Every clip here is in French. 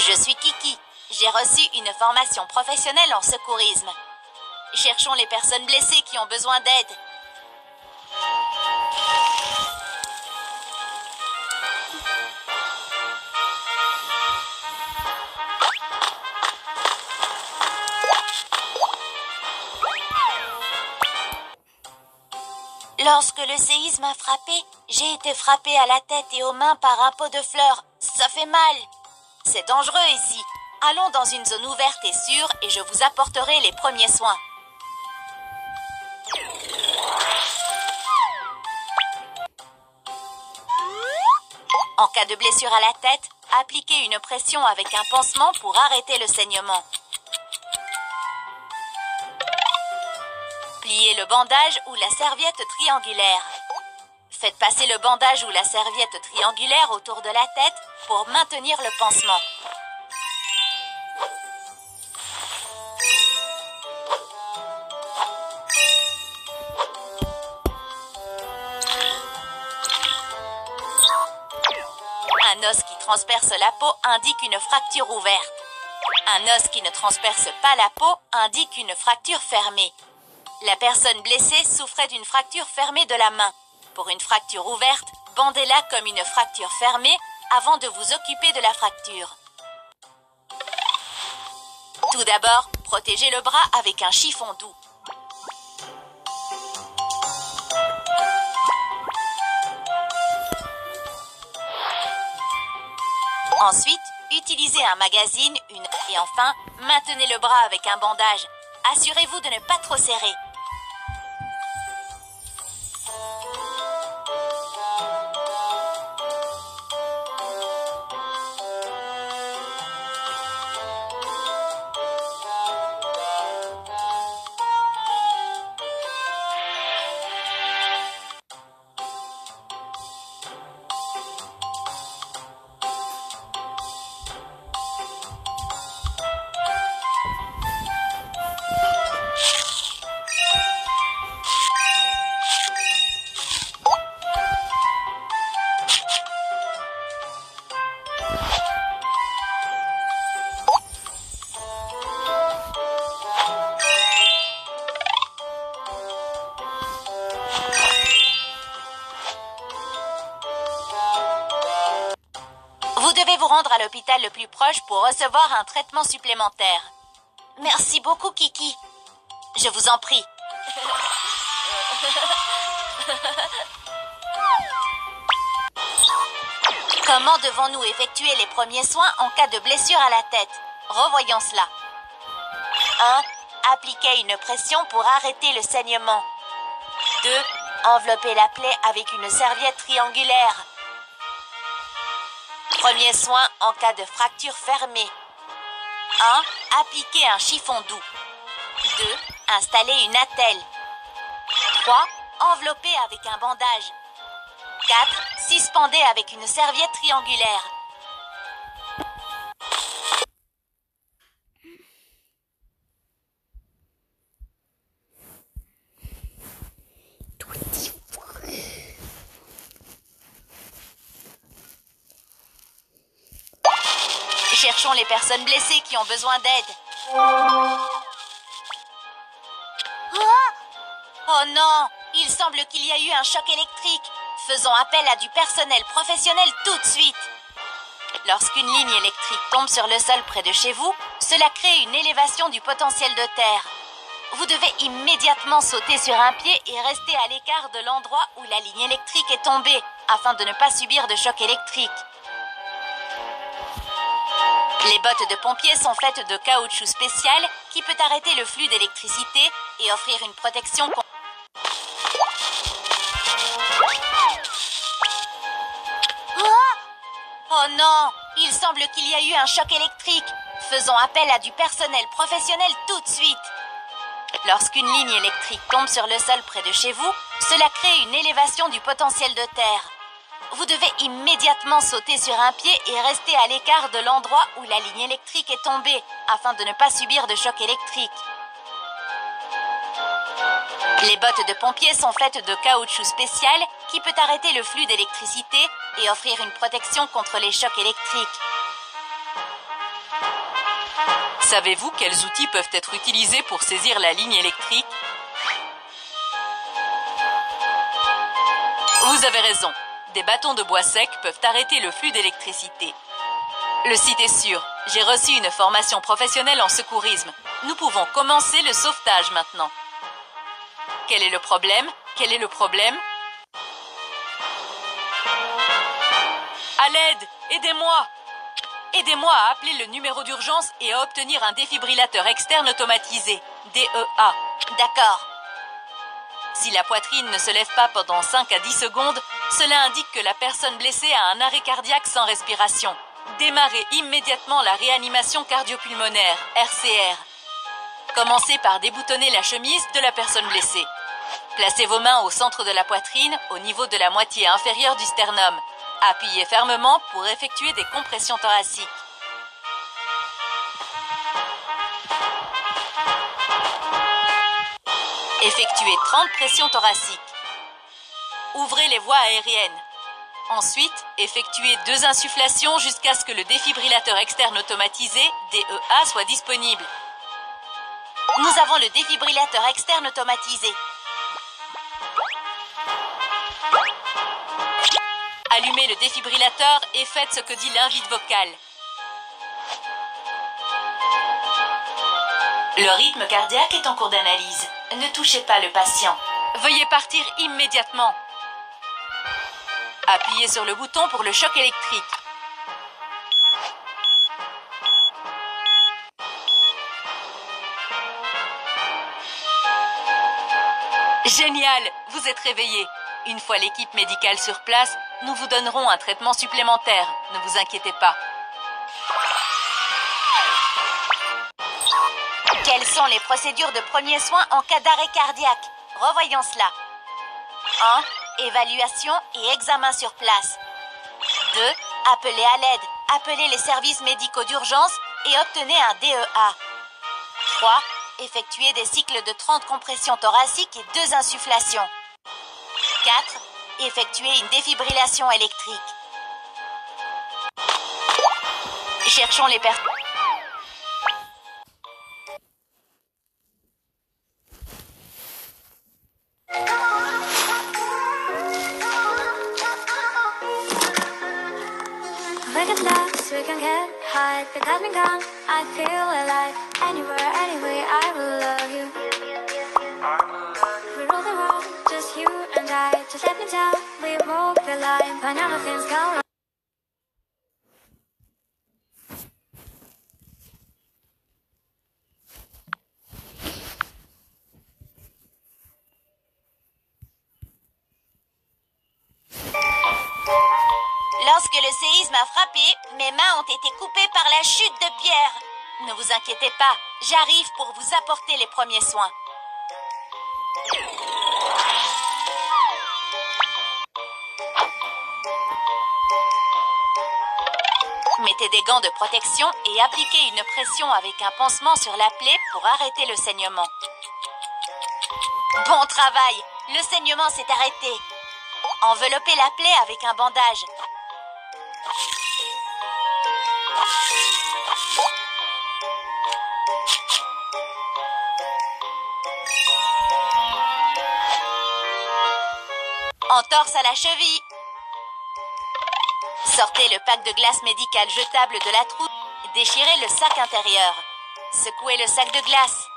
Je suis Kiki. J'ai reçu une formation professionnelle en secourisme. Cherchons les personnes blessées qui ont besoin d'aide. Lorsque le séisme a frappé, j'ai été frappée à la tête et aux mains par un pot de fleurs. Ça fait mal. C'est dangereux ici. Allons dans une zone ouverte et sûre et je vous apporterai les premiers soins. En cas de blessure à la tête, appliquez une pression avec un pansement pour arrêter le saignement. Pliez le bandage ou la serviette triangulaire. Faites passer le bandage ou la serviette triangulaire autour de la tête pour maintenir le pansement. Un os qui transperce la peau indique une fracture ouverte. Un os qui ne transperce pas la peau indique une fracture fermée. La personne blessée souffrait d'une fracture fermée de la main. Pour une fracture ouverte, bandez-la comme une fracture fermée avant de vous occuper de la fracture. Tout d'abord, protégez le bras avec un chiffon doux. Ensuite, utilisez un magazine, et enfin, maintenez le bras avec un bandage. Assurez-vous de ne pas trop serrer. Vous devez vous rendre à l'hôpital le plus proche pour recevoir un traitement supplémentaire. Merci beaucoup, Kiki. Je vous en prie. Comment devons-nous effectuer les premiers soins en cas de blessure à la tête? Revoyons cela. 1. Appliquez une pression pour arrêter le saignement. 2. Enveloppez la plaie avec une serviette triangulaire. Premier soin en cas de fracture fermée. 1. Appliquez un chiffon doux. 2. Installez une attelle. 3. Enveloppez avec un bandage. 4. Suspendez avec une serviette triangulaire. Cherchons les personnes blessées qui ont besoin d'aide. Oh non! Il semble qu'il y a eu un choc électrique. Faisons appel à du personnel professionnel tout de suite. Lorsqu'une ligne électrique tombe sur le sol près de chez vous, cela crée une élévation du potentiel de terre. Vous devez immédiatement sauter sur un pied et rester à l'écart de l'endroit où la ligne électrique est tombée, afin de ne pas subir de choc électrique. Les bottes de pompiers sont faites de caoutchouc spécial qui peut arrêter le flux d'électricité et offrir une protection contre... Oh non! Il semble qu'il y a eu un choc électrique. Faisons appel à du personnel professionnel tout de suite. Lorsqu'une ligne électrique tombe sur le sol près de chez vous, cela crée une élévation du potentiel de terre. Vous devez immédiatement sauter sur un pied et rester à l'écart de l'endroit où la ligne électrique est tombée, afin de ne pas subir de choc électrique. Les bottes de pompiers sont faites de caoutchouc spécial qui peut arrêter le flux d'électricité et offrir une protection contre les chocs électriques. Savez-vous quels outils peuvent être utilisés pour saisir la ligne électrique? Vous avez raison. Des bâtons de bois sec peuvent arrêter le flux d'électricité. Le site est sûr. J'ai reçu une formation professionnelle en secourisme. Nous pouvons commencer le sauvetage maintenant. Quel est le problème? Quel est le problème? À l'aide! Aidez-moi! Aidez-moi à appeler le numéro d'urgence et à obtenir un défibrillateur externe automatisé. DEA. D'accord. Si la poitrine ne se lève pas pendant 5 à 10 secondes, cela indique que la personne blessée a un arrêt cardiaque sans respiration. Démarrez immédiatement la réanimation cardio-pulmonaire, RCR. Commencez par déboutonner la chemise de la personne blessée. Placez vos mains au centre de la poitrine, au niveau de la moitié inférieure du sternum. Appuyez fermement pour effectuer des compressions thoraciques. Effectuez 30 pressions thoraciques. Ouvrez les voies aériennes. Ensuite, effectuez 2 insufflations jusqu'à ce que le défibrillateur externe automatisé, DEA, soit disponible. Nous avons le défibrillateur externe automatisé. Allumez le défibrillateur et faites ce que dit l'invite vocal. Le rythme cardiaque est en cours d'analyse. Ne touchez pas le patient. Veuillez partir immédiatement. Appuyez sur le bouton pour le choc électrique. Génial! Vous êtes réveillé. Une fois l'équipe médicale sur place, nous vous donnerons un traitement supplémentaire. Ne vous inquiétez pas. Quelles sont les procédures de premiers soins en cas d'arrêt cardiaque? Revoyons cela. 1. Évaluation et examen sur place. 2. Appelez à l'aide. Appelez les services médicaux d'urgence et obtenez un DEA. 3. Effectuez des cycles de 30 compressions thoraciques et 2 insufflations. 4. Effectuez une défibrillation électrique. Cherchons les personnes. We get lost, we can get high. The got me gone, I feel alive. Anywhere, anyway, I will love you. We rule the world, just you and I. Just let me down, we walk the line. When all the things go wrong. Lorsque le séisme a frappé, mes mains ont été coupées par la chute de pierre. Ne vous inquiétez pas, j'arrive pour vous apporter les premiers soins. Mettez des gants de protection et appliquez une pression avec un pansement sur la plaie pour arrêter le saignement. Bon travail, le saignement s'est arrêté. Enveloppez la plaie avec un bandage. Entorse à la cheville. Sortez le pack de glace médicale jetable de la trousse. Déchirez le sac intérieur. Secouez le sac de glace.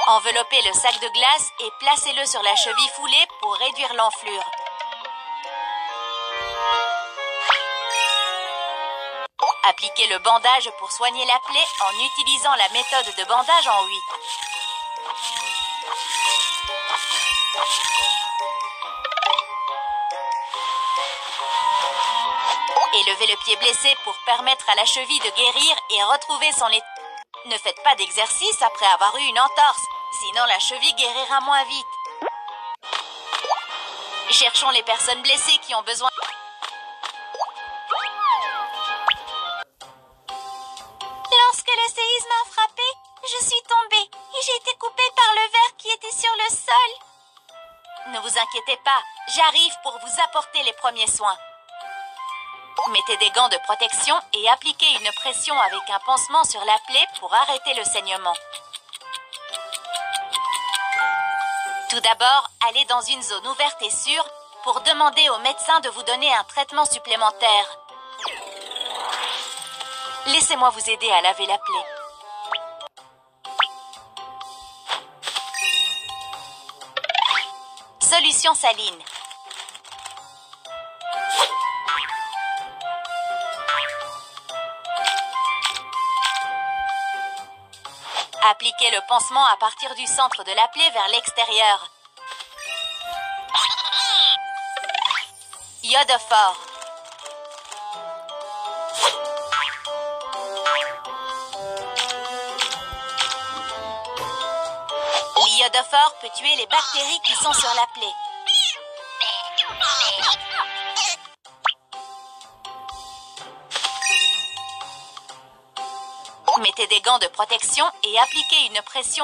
Enveloppez le sac de glace et placez-le sur la cheville foulée pour réduire l'enflure. Appliquez le bandage pour soigner la plaie en utilisant la méthode de bandage en 8. Élevez le pied blessé pour permettre à la cheville de guérir et retrouver son état. Ne faites pas d'exercice après avoir eu une entorse, sinon la cheville guérira moins vite. Cherchons les personnes blessées qui ont besoin. Lorsque le séisme a frappé, je suis tombée et j'ai été coupée par le verre qui était sur le sol. vous inquiétez pas, j'arrive pour vous apporter les premiers soins. Mettez des gants de protection et appliquez une pression avec un pansement sur la plaie pour arrêter le saignement. Tout d'abord, allez dans une zone ouverte et sûre pour demander au médecin de vous donner un traitement supplémentaire. Laissez-moi vous aider à laver la plaie. Solution saline. Appliquez le pansement à partir du centre de la plaie vers l'extérieur. Iodophore. L'iodophore peut tuer les bactéries qui sont sur la plaie. Mettez des gants de protection et appliquez une pression